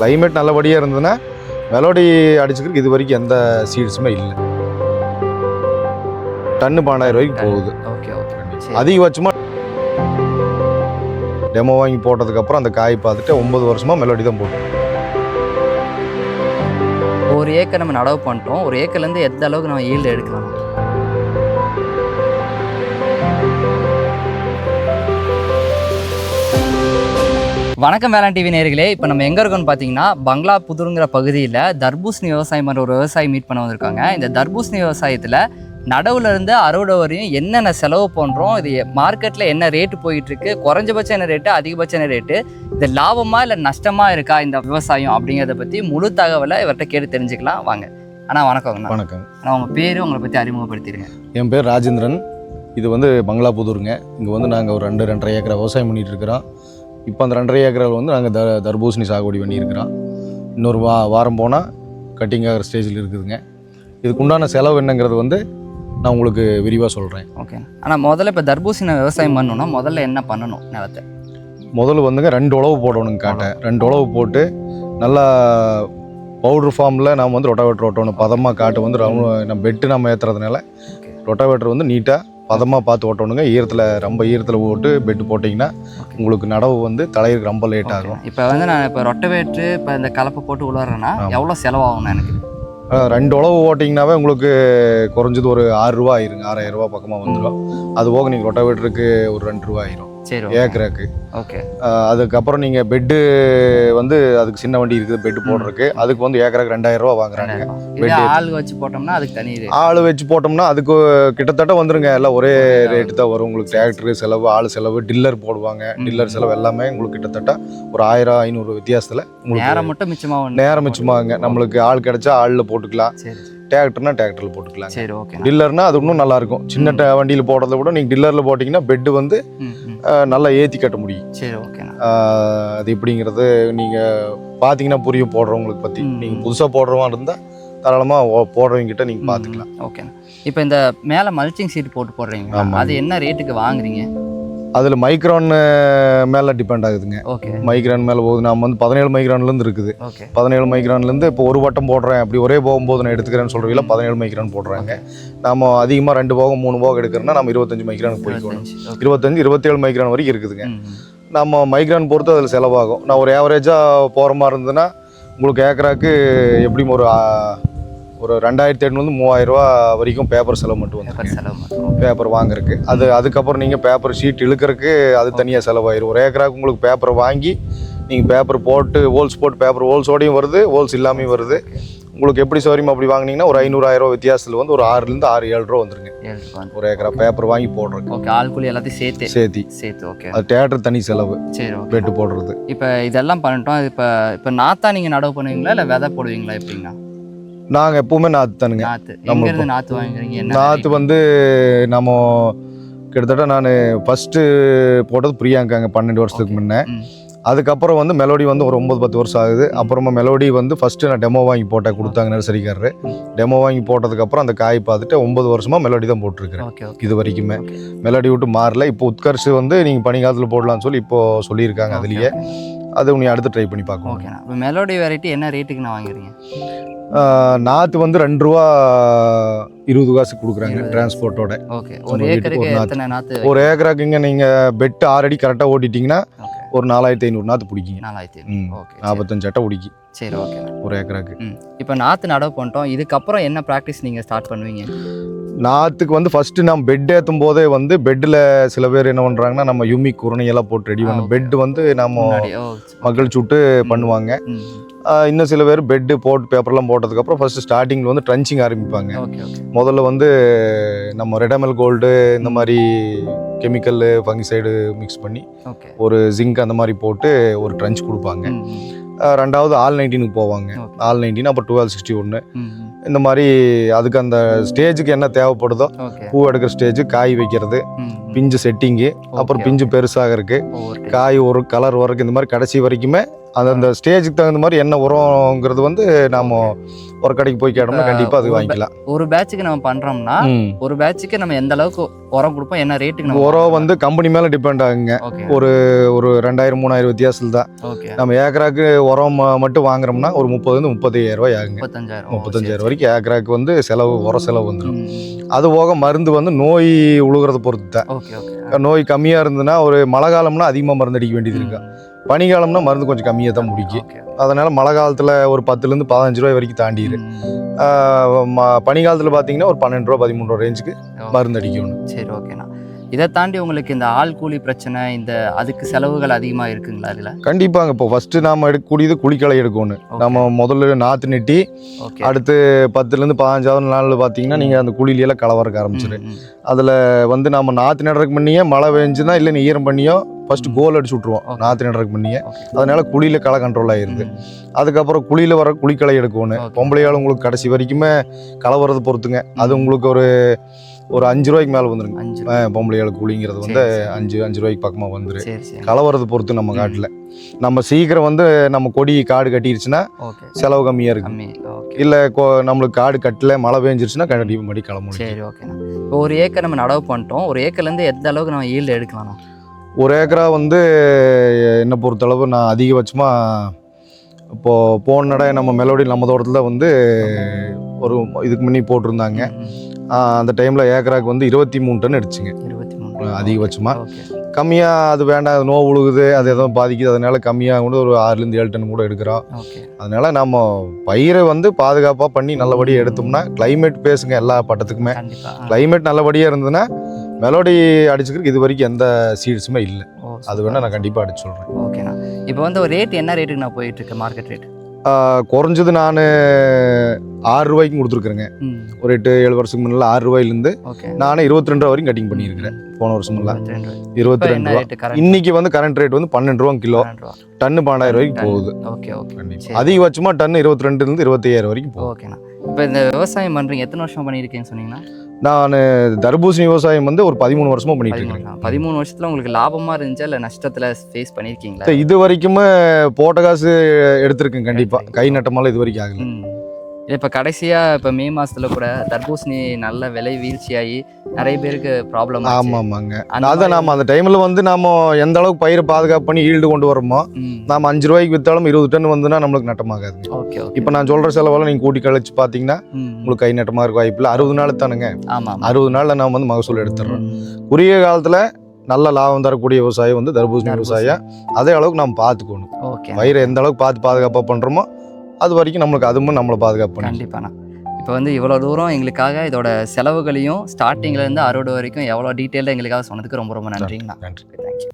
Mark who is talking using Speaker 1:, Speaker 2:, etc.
Speaker 1: Climate நல்லபடியாக இருந்ததுன்னா melody அடிச்சுக்கிறதுக்கு இது வரைக்கும் எந்த சீட்ஸுமே இல்லை. டன்னு 12,000 ரூபாய்க்கு போகுது.
Speaker 2: Okay okay.
Speaker 1: அதிகபட்சமாக டெமோ வாங்கி போட்டதுக்கப்புறம் அந்த காய் பார்த்துட்டு 9 வருஷமாக மெலோடி தான் போட்டோம்.
Speaker 2: ஒரு ஏக்கர் நம்ம நடவு பண்ணிட்டோம். ஒரு ஏக்கர்லேருந்து எந்த அளவுக்கு நம்ம ஈல்டு எடுக்கலாம்? வணக்கம் வேளாண் டிவி நேயர்களே. இப்போ நம்ம எங்கே இருக்கோம்னு பார்த்தீங்கன்னா பங்களாபுதூருங்கிற பகுதியில் தர்பூசணி விவசாயம் பண்ணுற ஒரு விவசாயி மீட் பண்ண வந்திருக்காங்க. இந்த தர்பூசணி விவசாயத்தில் நடுவுலேருந்து அறுவடை வரையும் என்னென்ன செலவு பண்ணுறோம், இது மார்க்கெட்டில் என்ன ரேட்டு போயிட்டுருக்கு, குறைஞ்சபட்சம் என்ன ரேட்டு, அதிகபட்சம் என்ன ரேட்டு, இது லாபமாக இல்லை நஷ்டமாக இருக்கா இந்த விவசாயம் அப்படிங்கிறத பற்றி முழு தகவலை இவர்கிட்ட கேட்டு தெரிஞ்சுக்கலாம். வாங்க அண்ணா. வணக்கங்கண்ணா.
Speaker 1: வணக்கம்.
Speaker 2: ஆனால் உங்கள் பேர் உங்களை பற்றி அறிமுகப்படுத்திடுங்க.
Speaker 1: என் பேர் ராஜேந்திரன். இது வந்து பங்களாபுதூருங்க. இங்கே வந்து நாங்கள் ஒரு 2-2.5 ஏக்கரை விவசாயம் பண்ணிகிட்டு இருக்கிறோம். இப்போ அந்த 2.5 ஏக்கரில் வந்து நாங்கள் தர்பூசணி சாகுபடி பண்ணியிருக்கிறோம். இன்னொரு வாரம் போனால் கட்டிங் ஆகிற ஸ்டேஜில் இருக்குதுங்க. இதுக்கு உண்டான செலவு என்னங்கிறது வந்து நான் உங்களுக்கு விரிவாக சொல்கிறேன்.
Speaker 2: ஓகே. ஆனால் முதல்ல இப்போ தர்பூசணி விவசாயம் பண்ணணும்னா முதல்ல என்ன பண்ணணும்? நிலத்தை
Speaker 1: முதல்ல வந்துங்க 2 உழவு போடணுங்க. காட்டை 2 உழவு போட்டு நல்லா பவுட்ரு ஃபார்மில் நாம் வந்து ரொட்டாவேட்டர் ஓட்டணும். பதமாக காட்டை வந்து நம்ம பெட்டு நம்ம ஏற்றுறதுனால ரொட்டாவேட்டர் வந்து நீட்டாக பதமாக பார்த்து ஓட்டணுங்க. ரொம்ப ஈரத்தில் போட்டு பெட்டு போட்டிங்கன்னா உங்களுக்கு நடவு வந்து தலையிற்கு ரொம்ப லேட் ஆகும்.
Speaker 2: இப்போ வந்து நான் இப்போ ரொட்டவேட்ரு இப்போ இந்த கலப்பை போட்டு உழுறேன்னா எவ்வளோ செலவாகும்னா எனக்கு?
Speaker 1: 2 உழவு ஓட்டிங்கனாவே உங்களுக்கு குறைஞ்சது ஒரு 6 ரூபா ஆயிருங்க. 6,000 ரூபா பக்கமாக வந்துடும். அது போக நீங்கள் ரொட்டாவேட்டருக்கு ஒரு 2 ரூபா ஆயிரும்.
Speaker 2: சரி.
Speaker 1: ஏக்கராக்கு.
Speaker 2: ஓகே.
Speaker 1: அதுக்கப்புறம் நீங்கள் பெட்டு வந்து அதுக்கு சின்ன வண்டி இருக்குது பெட்டு போடுறதுக்கு. அதுக்கு வந்து ஏக்கராக்கு 2,000 ரூபா வாங்குறாங்க.
Speaker 2: ஆள் வச்சு போட்டோம்னா அதுக்கு தனி
Speaker 1: ஆள் வச்சு போட்டோம்னா அதுக்கு கிட்டத்தட்ட வந்துருங்க. எல்லாம் ஒரே ரேட்டு தான் வரும். உங்களுக்கு டிராக்டரு செலவு, ஆள் செலவு, டில்லர் போடுவாங்க, டில்லர் செலவு எல்லாமே உங்களுக்கு கிட்டத்தட்ட ஒரு 1,000-500 வித்தியாசத்தில் உங்களுக்கு
Speaker 2: நேரம் மட்டும் மிச்சமாகும்.
Speaker 1: நேரம் மிச்சமாகுங்க. நம்மளுக்கு ஆள் கிடைச்சா ஆளில் போட்டுக்கலாம். டிராக்டர்னா டிராக்டரில் போட்டுக்கலாம்.
Speaker 2: சரி. ஓகே.
Speaker 1: டில்லர்னா அது இன்னும் நல்லாயிருக்கும். சின்ன வண்டியில் போடுறத விட நீங்கள் டில்லரில் போட்டிங்கன்னா பெட்டு வந்து நல்லா ஏற்றி கட்ட முடியும்.
Speaker 2: சரி. ஓகே.
Speaker 1: அது எப்படிங்கிறது நீங்கள் பார்த்தீங்கன்னா புரியும் போடுறவங்களுக்கு பற்றி. நீங்கள் புதுசாக போடுறவங்க இருந்தால் தாராளமாக போடுறவங்கிட்ட நீங்கள் பார்த்துக்கலாம்.
Speaker 2: ஓகே. இப்போ இந்த மேலே மல்ச்சிங் சீட் போட்டு போடுறீங்க, அது என்ன ரேட்டுக்கு வாங்குறீங்க?
Speaker 1: அதில் மைக்ரான் மேலே டிபெண்ட் ஆகுதுங்க.
Speaker 2: ஓகே.
Speaker 1: மைக்ரான் மேலே போகுது. நம்ம வந்து 17 மைக்ரான்லேருந்து இருக்குது. 17 மைக்ரான்லேருந்து இப்போ ஒரு வட்டம் போடுறேன் அப்படி ஒரே போகும்போது நான் எடுத்துக்கிறேன்னு சொல்கிறீங்களா 17 மைக்ரான் போடுறாங்க. நம்ம அதிகமாக 2 போகம் 3 போகம் எடுக்கிறோன்னா நம்ம 25 மைக்ரானுக்கு போய்க்கணும். 25-27 மைக்ரான் வரைக்கும் இருக்குதுங்க. நம்ம மைக்ரான் பொறுத்து அதில் செலவாகும். நான் ஒரு ஆவரேஜாக போகிற மாதிரி இருந்ததுன்னா உங்களுக்கு ஏக்கராக்கு எப்படியும் ஒரு 2,800-3,000 ரூபா வரைக்கும் பேப்பர் செலவு மட்டும் வந்து பேப்பர் வாங்குறதுக்கு. அதுக்கப்புறம் நீங்கள் பேப்பர் ஷீட் இழுக்கிறதுக்கு அது தனியாக செலவாயிரும். ஒரு ஏக்கராக்கு உங்களுக்கு பேப்பரை வாங்கி நீங்கள் பேப்பர் போட்டு ஹோல்ஸ் போட்டு பேப்பர் ஹோல்ஸோடையும் வருது, ஹோல்ஸ் இல்லாமையும் வருது. உங்களுக்கு எப்படி சௌரியமாக அப்படி வாங்கினீங்கன்னா ஒரு 500-1000 ரூபா வித்தியாசத்தில் வந்து ஒரு 6-7 ரூபா வந்துருங்க ஒரு ஏக்கரா பேப்பர் வாங்கி போடுறது.
Speaker 2: ஓகே. ஆள்கூலி எல்லாத்தையும் சேர்த்து. ஓகே.
Speaker 1: அது தேட்டர் தனி செலவு.
Speaker 2: சரி.
Speaker 1: பெட்டு போடுறது.
Speaker 2: இப்போ இதெல்லாம் பண்ணிட்டோம். இப்போ நாத்தா நீங்கள் நடவு பண்ணுவீங்களா இல்லை விதை போடுவீங்களா? எப்படிங்களா?
Speaker 1: நாங்கள் எப்பவுமே நாற்று தானுங்க.
Speaker 2: நாற்று வாங்குறீங்க?
Speaker 1: நாற்று வந்து நம்ம கிட்டத்தட்ட நான் ஃபஸ்ட்டு போட்டது பிரியாங்காங்க 12 வருஷத்துக்கு முன்னே. அதுக்கப்புறம் வந்து மெலோடி வந்து ஒரு 9-10 வருஷம் ஆகுது. அப்புறமா மெலோடி வந்து ஃபஸ்ட்டு நான் டெமோ வாங்கி போட்டேன், கொடுத்தாங்க நர்சரிக்காரரு. டெமோ வாங்கி போட்டதுக்கப்புறம் அந்த காய் பார்த்துட்டு 9 வருஷமாக மெலோடி தான் போட்டிருக்கிறேன் இது வரைக்குமே. மெலோடி விட்டு மாறல. இப்போ உட்கர்ஷு வந்து நீங்கள் பனிக்காலத்தில் போடலாம்னு சொல்லி இப்போது சொல்லியிருக்காங்க. அதுலேயே அது நீ அடுத்து ட்ரை பண்ணி பார்க்கணும்.
Speaker 2: ஓகேண்ணா. இப்போ மெலோடி வெரைட்டி என்ன ரேட்டுக்கு நான் வாங்குறீங்க?
Speaker 1: நாற்று வந்து 2 ரூபா 20 காசு கொடுக்குறாங்க டிரான்ஸ்போர்ட்டோட.
Speaker 2: ஓகே. ஒரு ஏக்கருக்கு எத்தனை நாற்று?
Speaker 1: ஒரு ஏக்கராக்கு இங்கே நீங்கள் பெட்டு 6 அடி கரெக்டாக ஓட்டிட்டிங்கன்னா ஒரு 4,500 நாற்று பிடிக்கும்.
Speaker 2: 4,500. ஓகே.
Speaker 1: 45 அட்டை பிடிக்கும்.
Speaker 2: சரி. ஓகே.
Speaker 1: ஒரு ஏக்கராக்கு.
Speaker 2: இப்போ நாற்று நடவு பண்ணிட்டோம். இதுக்கப்புறம் என்ன ப்ராக்டிஸ் நீங்கள் ஸ்டார்ட் பண்ணுவீங்க?
Speaker 1: நாற்றுக்கு வந்து ஃபஸ்ட்டு நம்ம பெட் ஏற்றும் போதே வந்து பெட்டில் சில பேர் என்ன பண்ணுறாங்கன்னா நம்ம யூமிக் குரணையெல்லாம் போட்டு ரெடி பண்ண பெட்டு வந்து நம்ம மக்கள் சுட்டு பண்ணுவாங்க. இன்னும் சில பேர் பெட்டு போட்டு பேப்பர்லாம் போட்டதுக்கப்புறம் ஃபஸ்ட்டு ஸ்டார்டிங்கில் வந்து ட்ரன்ச்சிங் ஆரம்பிப்பாங்க. முதல்ல வந்து நம்ம ரெடமல் கோல்டு இந்த மாதிரி கெமிக்கல் ஃபங்கிசைடு மிக்ஸ் பண்ணி ஒரு ஜிங்க் அந்த மாதிரி போட்டு ஒரு ட்ரன்ச் கொடுப்பாங்க. ரெண்டாவது ஆல் 19க்கு போவாங்க. ஆல் 19 அப்புறம் 1261 இந்த மாதிரி அதுக்கு அந்த ஸ்டேஜுக்கு என்ன தேவைப்படுதோ பூ எடுக்கிற ஸ்டேஜு, காய் வைக்கிறது, பிஞ்சு செட்டிங்கு, அப்புறம் பிஞ்சு பெருசாக இருக்குது, காய் ஒரு கலர் வரைக்கும், இந்த மாதிரி கடைசி வரைக்குமே அந்த ஸ்டேஜுக்கு தகுந்த மாதிரி என்ன உரங்கிறது வந்து நாம ஒரு கடைக்கு போய் கேட்டோம்னா கண்டிப்பாக அது வாங்கிக்கலாம்.
Speaker 2: ஒரு பேட்சுக்கு நம்ம பண்ணுறோம்னா ஒரு பேட்சுக்கு நம்ம எந்த அளவுக்கு உரம் கொடுப்போம், என்ன ரேட்டுக்கு நம்ம
Speaker 1: உரம் வந்து கம்பெனி மேலே டிபெண்ட் ஆகுங்க. ஒரு 2000-3000 வித்தியாசத்தில் தான். நம்ம ஏக்கராக்கு உரம் மட்டும் வாங்குறோம்னா ஒரு 30,000-35,000 ரூபாய் ஆகுங்க. 35,000 வரைக்கும் ஏக்கராக்கு வந்து உர செலவு வந்துடும். அது போக மருந்து வந்து நோய் உழுகிறத பொறுத்து தான். நோய் கம்மியாக இருந்ததுன்னா ஒரு மழை காலம்னா அதிகமாக மருந்து அடிக்க வேண்டியது இருக்கு, பனிக்காலம்னா மருந்து கொஞ்சம் கம்மியாக தான் முடிக்கும். அதனால் மழை காலத்தில் ஒரு 10 - 15 ரூபாய் வரைக்கும் தாண்டிடு. பனிக்காலத்தில் பார்த்தீங்கன்னா ஒரு 12 ரூபா 13 ரூபா ரேஞ்சுக்கு மருந்து அடிக்கணும்.
Speaker 2: சரி, ஓகேண்ணா. இதை தாண்டி உங்களுக்கு இந்த ஆள் கூலி பிரச்சனை, இந்த அதுக்கு செலவுகள் அதிகமாக இருக்குங்களா இதில்?
Speaker 1: கண்டிப்பாங்க. இப்போ ஃபஸ்ட்டு நாம் எடுக்கக்கூடியது குழிக்களை எடுக்கணும். நம்ம முதல்ல நாற்று நெட்டி அடுத்து 10 - 15 நாள் பார்த்தீங்கன்னா நீங்கள் அந்த குழியில களை வரக்க ஆரம்பிச்சிடு. அதில் வந்து நம்ம நாற்று நடுறதுக்கு முன்னையே மழை பெஞ்சுன்னா இல்லை ஈரம் பண்ணியோ ஃபஸ்ட்டு கோல் அடிச்சு விட்ருவோம் நாற்று நடுறதுக்கு முன்னையே. அதனால குழியில் களை கண்ட்ரோல் ஆகிடுது. அதுக்கப்புறம் குழியில் வர குழிக்களை எடுக்கணும். பொம்பளையால் உங்களுக்கு கடைசி வரைக்குமே களை வர்றது பொறுத்துங்க. அது உங்களுக்கு ஒரு 5 ரூபாய்க்கு மேலே வந்துருங்க. பொம்பளையால் கூலிங்கிறது வந்து 5 ரூபாய்க்கு பக்கமாக வந்துரு. களை வர்றது பொறுத்து நம்ம காட்டில் நம்ம சீக்கிரம் வந்து நம்ம கொடி காடு கட்டிடுச்சுன்னா செலவு கம்மியாக இருக்கு. இல்லை நம்மளுக்கு காடு கட்டல மழை பெஞ்சிருச்சுன்னா கண்டிப்பாக மடி களை முடியும்.
Speaker 2: சரி, ஓகேண்ணா. இப்போ ஒரு ஏக்கர் நம்ம நடவு பண்ணிட்டோம், ஒரு ஏக்கர்லேருந்து எந்த அளவுக்கு நம்ம ஈல்டு எடுக்கலாம்?
Speaker 1: ஒரு ஏக்கரா வந்து என்னை பொறுத்தளவு நான் அதிகபட்சமாக இப்போது போன நடை நம்ம மெலோடி நம்ம தோட்டத்தில் வந்து ஒரு இதுக்கு முன்னே போட்டிருந்தாங்க. அந்த டைமில் ஏக்கராக்கு வந்து 23 டன் எடுத்துச்சுங்க. 23 அதிகபட்சமாக. கம்மியாக அது வேண்டாம், அது நோவு உழுகுது, அது எதுவும் பாதிக்குது, அதனால கம்மியாக கூட ஒரு 6 - 7 டன் கூட எடுக்கிறோம். அதனால நம்ம பயிரை வந்து பாதுகாப்பாக பண்ணி நல்லபடியாக எடுத்தோம்னா கிளைமேட் பேசுங்க எல்லா பட்டத்துக்குமே. கிளைமேட் நல்லபடியாக இருந்ததுன்னா மெலோடி அடிச்சுக்கிறதுக்கு இது வரைக்கும் எந்த சீட்ஸுமே இல்லை. அது வேணால் நான் கண்டிப்பாக அடிச்சு சொல்கிறேன்.
Speaker 2: ஓகேண்ணா. இப்போ வந்து ஒரு ரேட் என்ன ரேட்டுக்கு நான் போயிட்டு இருக்கேன் மார்க்கெட் ரேட்?
Speaker 1: குறைஞ்சது நான் 6 ரூபாய்க்கு கொடுத்துருக்குறேங்க. ஒரு 8-7 வருஷத்துக்கு முன்னால 6 ரூபாயிலேருந்து நானே 22 ரூபா வரைக்கும் கட்டிங் பண்ணியிருக்கிறேன். போன வருஷமெல்லாம் 22 ரூபா. இன்னைக்கு வந்து கரண்ட் ரேட் வந்து 12 ரூபா கிலோ. டன்னு 12,000 வரைக்கும் போகுது. அதிகபட்சமாக டன்னு 22 - 25,000 வரைக்கும் போகுது.
Speaker 2: ஓகேண்ணா. இப்போ இந்த விவசாயம் பண்ணுறீங்க, எத்தனை வருஷம் பண்ணியிருக்கேன்னு சொன்னீங்கன்னா?
Speaker 1: நான் தர்பூசணி விவசாயம் வந்து ஒரு 13 வருஷமாக பண்ணிட்டு இருக்கேன்.
Speaker 2: 13 வருஷத்தில் உங்களுக்கு லாபமாக இருந்துச்சா இல்லை நஷ்டத்தில் ஃபேஸ் பண்ணியிருக்கீங்களா?
Speaker 1: இது வரைக்குமே போட்ட காசு எடுத்திருக்கேன் கண்டிப்பாக. கை நட்டமால இது வரைக்கும் ஆகல.
Speaker 2: இப்போ கடைசியாக இப்போ மே மாதத்தில் கூட தர்பூசணி நல்ல விலை வீழ்ச்சியாகி நிறைய பேருக்கு ப்ராப்ளம்.
Speaker 1: ஆமாங்க. அதான் நாம் அந்த டைமில் வந்து நாம் எந்த அளவுக்கு பயிரை பாதுகாப்பு பண்ணி ஈல்டு கொண்டு வரோமோ, நாம் 5 ரூபாய்க்கு விற்றாலும் 20 டன் வந்துன்னா நம்மளுக்கு நட்டமாகாது. இப்போ நான் சொல்கிற செலவெல்லாம் நீங்கள் கூட்டி கழிச்சு பார்த்தீங்கன்னா உங்களுக்கு கை நட்டமாக இருக்க வாய்ப்பு இல்லை. 60 நாள் தானுங்க. 60 நாளில் நாம் வந்து மகசூல் எடுத்துடுறோம். குறுகிய காலத்தில் நல்ல லாபம் தரக்கூடிய விவசாயம் வந்து தர்பூசணி விவசாயம். அதே அளவுக்கு நம்ம பார்த்துக்கணும். பயிரை எந்த அளவுக்கு பார்த்து பாதுகாப்பாக பண்ணுறோமோ அது வரைக்கும் நம்மளுக்கு அதுவும் நம்மளை பாதுகாப்பு பண்ணி.
Speaker 2: கண்டிப்பாண்ணா. இப்போ வந்து இவ்வளோ தூரம் எங்களுக்காக இதோட செலவுகளையும் ஸ்டார்டிங்லேருந்து அறுவடை வரைக்கும் எவ்வளோ டீட்டெயிலாக எங்களுக்காக சொன்னதுக்கு ரொம்ப ரொம்ப நன்றிங்கண்ணா.
Speaker 1: நன்றி.
Speaker 2: தேங்க்யூ.